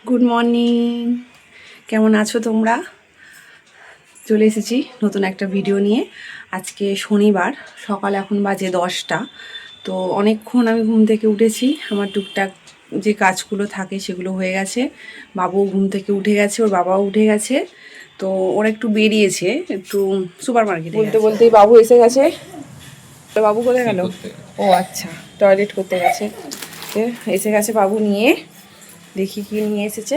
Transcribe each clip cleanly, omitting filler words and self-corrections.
Good morning, কেমন আছো তোমরা? চলে এসেছি নতুন একটা ভিডিও নিয়ে। আজকে শনিবার, সকাল এখন বাজে 10টা। তো অনেকক্ষণ আমি ঘুম থেকে উঠেছি, আমার টুকটাক যে কাজগুলো থাকে সেগুলো হয়ে গেছে। বাবু ঘুম থেকে উঠে গেছে, ওর বাবাও উঠে গেছে। তো ওরা একটু বেরিয়েছে, একটু সুপার মার্কেটে বলতে বলতেই বাবু এসে গেছে। তো বাবু কোথায় গেল? ও আচ্ছা, টয়লেট করতে গেছে। এসে গেছে বাবু নিয়ে, দেখি কি নিয়ে এসেছে।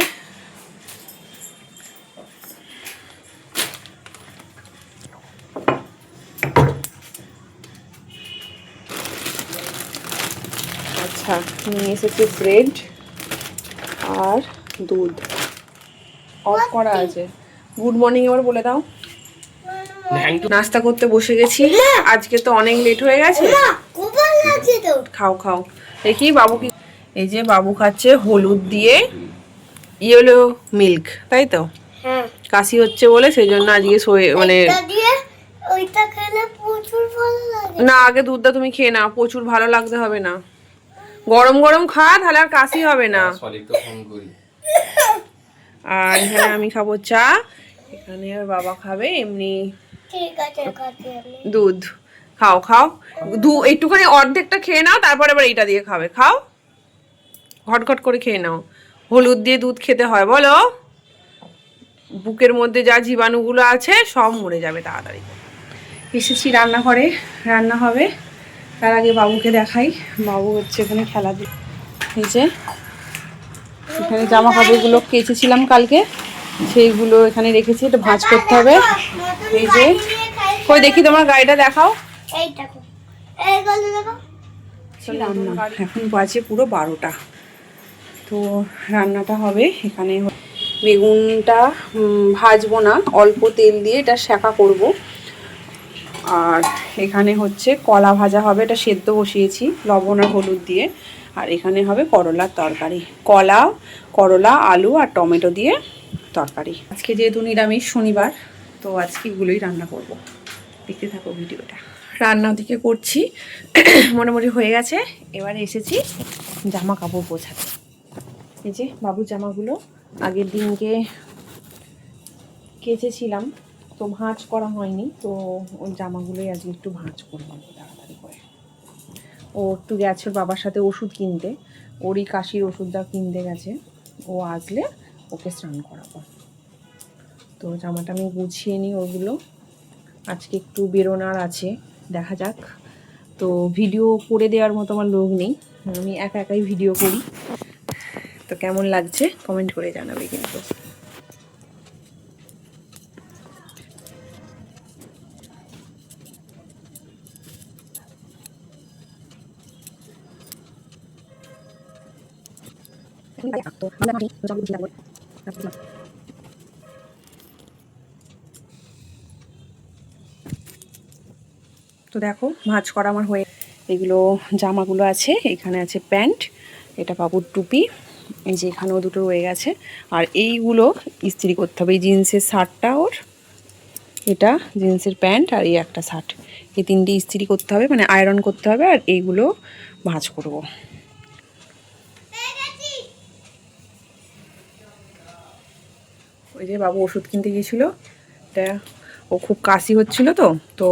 আচ্ছা, নিয়ে এসেছে ব্রেড আর দুধ। অফ করা আছে। গুড মর্নিং এবার বলে দাও। নাস্তা করতে বসে গেছি, আজকে তো অনেক লেট হয়ে গেছে। খাও খাও, দেখি বাবু কি। এই যে বাবু খাচ্ছে হলুদ দিয়ে ইয়েলো মিল্ক, তাই তো? কাশি হচ্ছে বলে সেই জন্য আজকে মানে না, আগে দুধটা তুমি খেয়ে নাও, প্রচুর ভালো লাগতে হবে না। গরম গরম খা, তাহলে আর কাশি হবে না। আর এখানে আমি খাবো চা, এখানে বাবা খাবে এমনি দুধ। খাও খাও, একটুখানি অর্ধেকটা খেয়ে নাও, তারপরে আবার এইটা দিয়ে খাবে। খাও, ঘটঘট করে খেয়ে নাও। হলুদ দিয়ে দুধ খেতে হয় বলো, বুকের মধ্যে যা জীবাণুগুলো আছে সব মরে যাবে তাড়াতাড়ি। এসেছি রান্নাঘরে, রান্না হবে। তার আগে বাবুকে দেখাই। বাবু হচ্ছে এখানে খেলাধুলা। এই যে এখানে জামা কাপড়গুলো কেচেছিলাম কালকে, সেইগুলো এখানে রেখেছি, এটা ভাঁজ করতে হবে। এই যে কই দেখি তোমার গাড়িটা দেখাও। রান্না এখন বাজে পুরো 12টা। তো রান্নাটা হবে এখানে। বেগুনটা ভাজবো না, অল্প তেল দিয়ে এটা সেঁকা করব। আর এখানে হচ্ছে কলা ভাজা হবে, এটা সেদ্ধ বসিয়েছি লবণ আর হলুদ দিয়ে। আর এখানে হবে করলার তরকারি, করলা আলু আর টমেটো দিয়ে তরকারি। আজকে যেহেতু নিরামিষ শনিবার, তো আজকে এগুলোই রান্না করব। দেখতে থাকো ভিডিওটা। রান্না দিকে করছি, মোটামুটি হয়ে গেছে। এবারে এসেছি জামা কাপড় গোছাতে। এই যে বাবুর জামাগুলো আগের দিনকে কেচেছিলাম, তো ভাঁজ করা হয়নি, তো ওই জামাগুলোই আজকে একটু ভাঁজ করলাম তাড়াতাড়ি করে। ও একটু গেছে ওর বাবার সাথে ওষুধ কিনতে, ওরই কাশির ওষুধটা কিনতে গেছে। ও আসলে ওকে স্নান করাবো। তো জামাটা আমি গুছিয়ে নিই ওগুলো। আজকে একটু বেরোনার আছে, দেখা যাক। তো ভিডিও করে দেওয়ার মতো আমার লোক নেই, আমি একা একাই ভিডিও করি। তো কেমন লাগছে কমেন্ট করে জানাবে কিন্তু। তো দেখো ভাঁজ করা আমার হয়ে, এগুলো জামাগুলো আছে। এখানে আছে প্যান্ট, এটা বাবুর টুপি, এই যে এখানেও দুটো রয়ে গেছে। আর এইগুলো ইস্ত্রি করতে হবে। এই জিন্সের শার্টটা ওর, এটা জিন্সের প্যান্ট, আর এই একটা শার্ট, এই তিনটে ইস্ত্রি করতে হবে, মানে আয়রন করতে হবে। আর এইগুলো ভাঁজ করব। ওই যে বাবু ওষুধ কিনতে গিয়েছিলো, এটা ও খুব কাশি হচ্ছিল, তো তো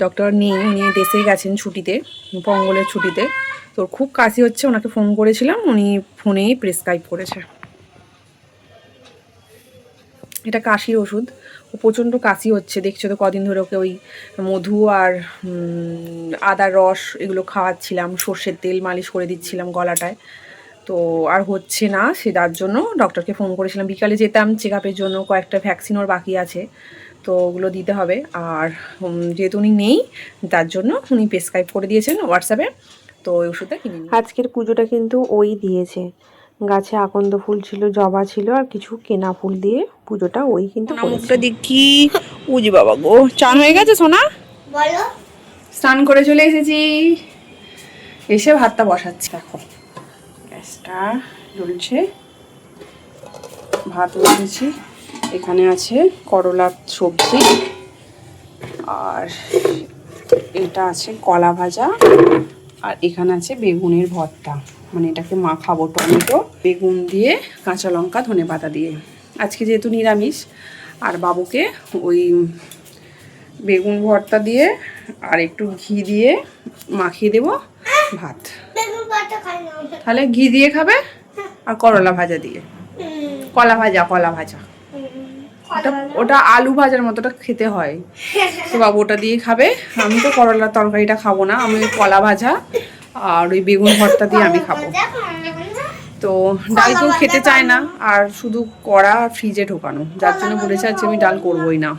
ডক্টর উনি দেশে গেছেন ছুটিতে, পঙ্গলের ছুটিতে। তো খুব কাশি হচ্ছে, ওনাকে ফোন করেছিলাম, উনি ফোনেই প্রেসক্রাইব করেছে। এটা কাশির ওষুধ। ও প্রচণ্ড কাশি হচ্ছে, দেখছো তো কদিন ধরে ওকে ওই মধু আর আদার রস এগুলো খাওয়াচ্ছিলাম, সর্ষের তেল মালিশ করে দিচ্ছিলাম গলাটায়। তো আর হচ্ছে না, সে তার জন্য ডক্টরকে ফোন করেছিলাম। বিকালে যেতাম চেক আপের জন্য, কয়েকটা ভ্যাকসিন ওর বাকি আছে, তো ওগুলো দিতে হবে। আর যেহেতু উনি নেই, তার জন্য উনি প্রেসক্রাইব করে দিয়েছেন হোয়াটসঅ্যাপে, তো ওই ওষুধটা কিনে নিই। আজকের পুজোটা কিন্তু ওই দিয়েছে, গাছে আকন্দ ফুল ছিল, জবা ছিল, আর কিছু কেনা ফুল দিয়ে পুজোটা ওই কিন্তু করেছে। দেখি উজি বাবা গো, চান হয়ে গেছে সোনা? বলো। স্নান করে চলে এসেছি, এসে ভাতটা বসাচ্ছি। দেখো গ্যাসটা জ্বলছে, ভাত বসেছি। এখানে আছে করলার সবজি, আর এটা আছে কলা ভাজা, আর এখানে আছে বেগুনের ভর্তা, মানে এটাকে মাখাবো টমেটো বেগুন দিয়ে কাঁচা লঙ্কা ধনেপাতা দিয়ে। আজকে যেহেতু নিরামিষ, আর বাবুকে ওই বেগুন ভর্তা দিয়ে আর একটু ঘি দিয়ে মাখিয়ে দেবো ভাত। তাহলে ঘি দিয়ে খাবে আর করলা ভাজা দিয়ে, কলা ভাজা ওটা আলু ভাজার মতোটা খেতে হয়, তো বাবু ওটা দিয়ে খাবে। আমি তো করলার তরকারিটা খাবো না, আমি কলা ভাজা আর ওই বেগুন ভর্তা দিয়ে আমি খাবো। তো ডাল কেউ খেতে চায় না, আর শুধু কড়া ফ্রিজে ঢোকানো, যার জন্য বলেছে আজকে আমি ডাল করবোই না।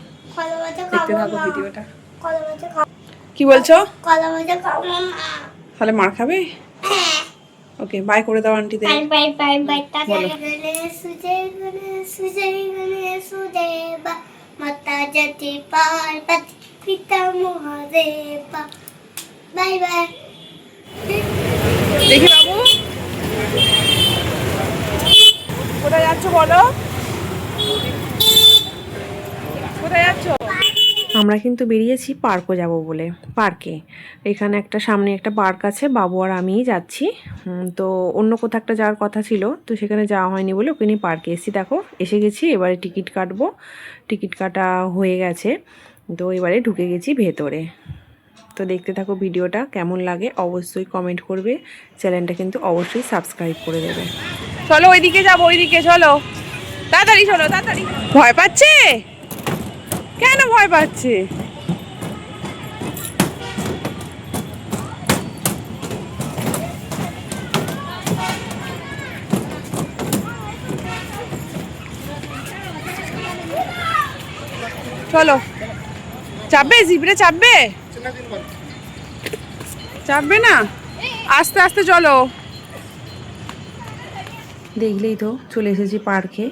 দেখতে থাকো ভিডিওটা। কি বলছো? তাহলে মার খাবে? ওকে, বাই করে দাও আন্টিদের। দেখি বাবু কোথায় যাচ্ছ বলো, কোথায় যাচ্ছ? আমরা কিন্তু বেরিয়েছি পার্কও যাব বলে, পার্কে। এখানে একটা সামনে একটা পার্ক আছে, বাবু আর আমিই যাচ্ছি। তো অন্য কোথাও একটা যাওয়ার কথা ছিল, তো সেখানে যাওয়া হয়নি বলে ওকে নিয়ে পার্কে এসেছি। দেখো এসে গেছি, এবারে টিকিট কাটবো। টিকিট কাটা হয়ে গেছে, তো এবারে ঢুকে গেছি ভেতরে। তো দেখতে থাকো ভিডিওটা, কেমন লাগে অবশ্যই কমেন্ট করবে, চ্যানেলটা কিন্তু অবশ্যই সাবস্ক্রাইব করে দেবে। চলো ওইদিকে যাবো, ওইদিকে চলো, তাড়াতাড়ি চলো তাড়াতাড়ি। ভয় পাচ্ছে? কেন ভয় পাচ্ছে? চলো, চাপবে জিপে? চাপবে? চাপবে না, আস্তে আস্তে চলো। দেখলেই তো চলে এসেছি পার্কে।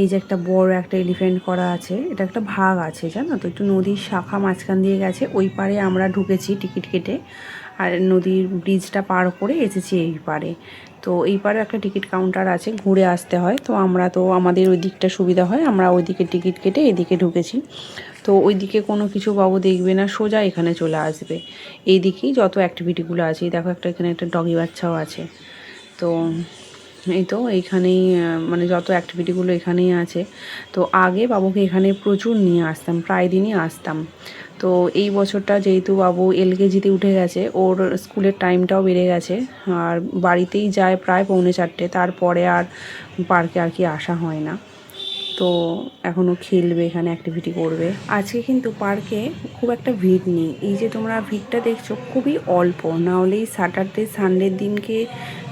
এই যে একটা বড় একটা এলিফ্যান্ট করা আছে, এটা একটা ভাগ আছে জানো তো, একটু নদীর শাখা মাঝখান দিয়ে গেছে, ওই পারে আমরা ঢুকেছি টিকিট কেটে, আর নদীর ব্রিজটা পার করে এসেছি এই পারে। তো এই পারে একটা টিকিট কাউন্টার আছে, ঘুরে আসতে হয়, তো আমরা তো আমাদের ওই দিকটা সুবিধা হয়, আমরা ওই দিকে টিকিট কেটে এদিকে ঢুকেছি। তো ওই দিকে কোনো কিছু বাবু দেখবে না, সোজা এখানে চলে আসবে। এই দিকেই যত অ্যাক্টিভিটিগুলো আছে, দেখো একটা এখানে একটা ডগি বাচ্চাও আছে। তো এই তো এইখানেই মানে যত অ্যাক্টিভিটিগুলো এখানেই আছে। তো আগে বাবুকে এখানে প্রচুর নিয়ে আসতাম, প্রায় দিনই আসতাম। তো এই বছরটা যেহেতু বাবু এলকেজিতে উঠে গেছে, ওর স্কুলের টাইমটাও বেড়ে গেছে, আর বাড়িতেই যায় প্রায় 3:45, তারপরে আর পার্কে আর কি আসা হয় না। তো এখনও খেলবে, এখানে অ্যাক্টিভিটি করবে। আজকে কিন্তু পার্কে খুব একটা ভিড় নেই, এই যে তোমরা ভিড়টা দেখছো খুবই অল্প, না হলেই স্যাটারডে সানডের দিনকে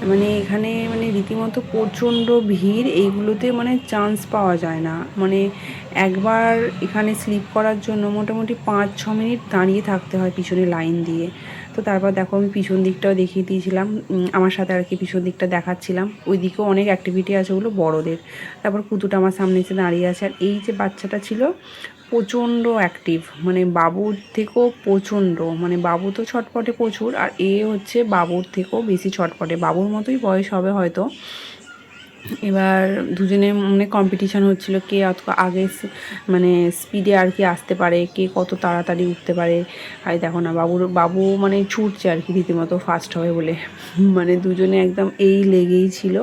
মানে এখানে মানে রীতিমতো প্রচণ্ড ভিড়, এইগুলোতে মানে চান্স পাওয়া যায় না। মানে একবার এখানে স্লিপ করার জন্য মোটামুটি 5-6 মিনিট দাঁড়িয়ে থাকতে হয় পিছনে লাইন দিয়ে। তো তারপর দেখো আমি পিছন দিকটাও দেখিয়ে দিয়েছিলাম, আমার সাথে আর কি পিছন দিকটা দেখাচ্ছিলাম। ওই দিকেও অনেক অ্যাক্টিভিটি আছে, ওগুলো বড়দের। তারপর কুতুটা আমার সামনে এসে দাঁড়িয়ে আছে, আর এই যে বাচ্চাটা ছিল প্রচণ্ড অ্যাক্টিভ, মানে বাবুর থেকেও প্রচণ্ড, মানে বাবু তো ছটপটে প্রচুর, আর এ হচ্ছে বাবুর থেকেও বেশি ছটপটে, বাবুর মতোই বয়স হবে হয়তো। এবার দুজনে মানে কম্পিটিশান হচ্ছিলো, কে অত আগে মানে স্পিডে আর কি আসতে পারে, কে কত তাড়াতাড়ি উঠতে পারে। আর দেখো না বাবু মানে ছুটছে আর কি রীতিমতো ফাস্ট হবে বলে, মানে দুজনে একদম এই লেগেই ছিল,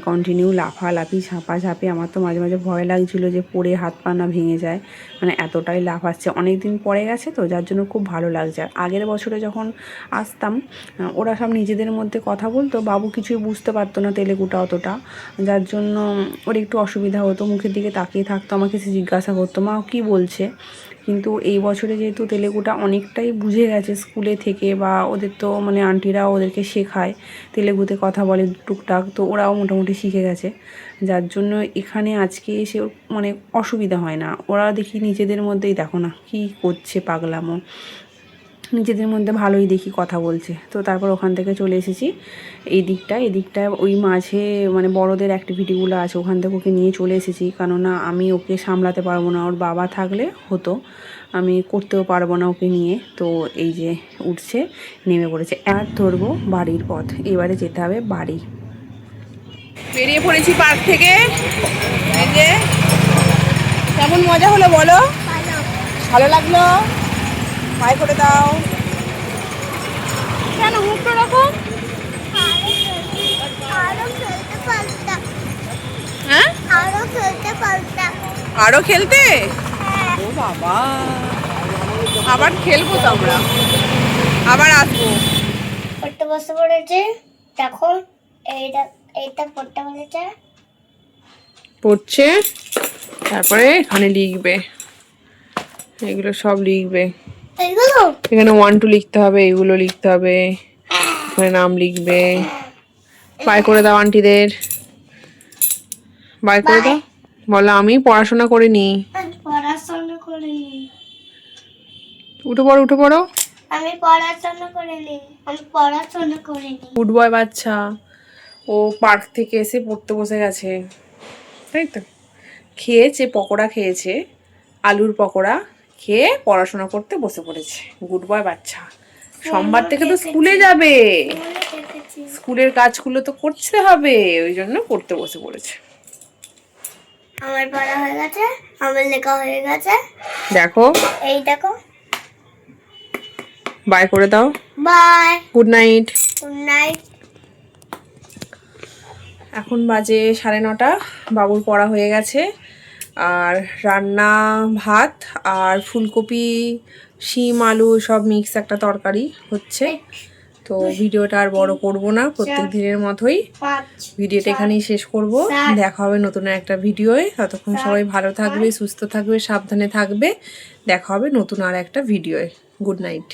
কন্টিনিউ লাফালাফি ঝাঁপাঝাঁপি। আমার তো মাঝে মাঝে ভয় লাগছিলো যে পড়ে হাত পা না ভেঙে যায়, মানে এতটাই লাফাচ্ছে। অনেক দিন পরে গেছে তো, যার জন্য খুব ভালো লাগছে। আর আগের বছরে যখন আসতাম, ওরা সব নিজেদের মধ্যে কথা বলতো, বাবু কিছুই বুঝতে পারতো না তেলেগুটা অতটা, যার জন্য ওর একটু অসুবিধা হতো, মুখের দিকে তাকিয়ে থাকতো, আমাকে সে জিজ্ঞাসা করতো মা কী বলছে। কিন্তু এই বছরে যেহেতু তেলেগুটা অনেকটাই বুঝে গেছে স্কুলে থেকে, বা ওদের তো মানে আন্টিরাও ওদেরকে শেখায়, তেলেগুতে কথা বলে টুকটাক, তো ওরাও মোটামুটি শিখে গেছে, যার জন্য এখানে আজকে এসে মানে অসুবিধা হয় না। ওরা দেখি নিজেদের মধ্যেই দেখো না কী করছে পাগলামো, নিজেদের মধ্যে ভালোই দেখি কথা বলছে। তো তারপর ওখান থেকে চলে এসেছি এই দিকটায় ওই মাঝে মানে বড়দের অ্যাক্টিভিটিগুলো আছে, ওখান থেকে ওকে নিয়ে চলে এসেছি, কেননা আমি ওকে সামলাতে পারবো না, ওর বাবা থাকলে হতো, আমি করতেও পারবো না ওকে নিয়ে। তো এই যে উঠছে, নেমে পড়েছে, আর ধরবো বাড়ির পথ, এবারে যেতে হবে বাড়ি। বেরিয়ে পড়েছি পার্ক থেকে। এই যে কেমন মজা হলো বলো? ভালো লাগলো? বাই করে দাও। কেন মুখটা রকম? হ্যাঁ আরো খেলতে? ও বাবা, আবার খেলবো তো আমরা, আবার আসবো। পড়তে বসে পড়েছে, দেখো এইটা এইটা পড়তে বলেছে, পড়ছে, তারপরে এখানে লিখবে, এগুলো সব লিখবে। এইগুলো এখানে 1 2 লিখতে হবে, এগুলো লিখতে হবে, এখানে নাম লিখবে। বাই করে দাও আন্টিদের, বাই করে দাও। বলো আমি পড়াশোনা করিনি। পড়াশোনা করিনি, উঠে পড়ো, উঠে পড়ো। আমি পড়াশোনা করিনি, আমি পড়াশোনা করিনি। গুড বয় বাচ্চা, ও পার্ক থেকে এসে পড়তে বসে গেছে, তাই তো? খেয়েছে, পকোড়া খেয়েছে, আলুর পকোড়া খেয়ে পড়াশোনা করতে বসে পড়েছে। গুড বয় বাচ্চা। সোমবার থেকে তো স্কুলে যাবে, স্কুলের কাজগুলো তো করতে হবে, ওই জন্য পড়তে বসে পড়েছে। আমার পড়া হয়ে গেছে, আমার লেখা হয়ে গেছে, দেখো এই দেখো। বাই করে দাও, bye, good night. Good night. এখন বাজে 9:30, বাবুর পড়া হয়ে গেছে, আর রান্না ভাত আর ফুলকপি, শিম, আলু সব মিক্স একটা তরকারি হচ্ছে। তো ভিডিওটা আর বড় করব না, প্রত্যেক দিনের মতোই ভিডিওটা এখানেই শেষ করব। দেখা হবে নতুন একটা ভিডিওয়ে, ততক্ষণ সবাই ভালো থাকবে, সুস্থ থাকবে, সাবধানে থাকবে। দেখা হবে নতুন আর একটা ভিডিওয়ে। Good night.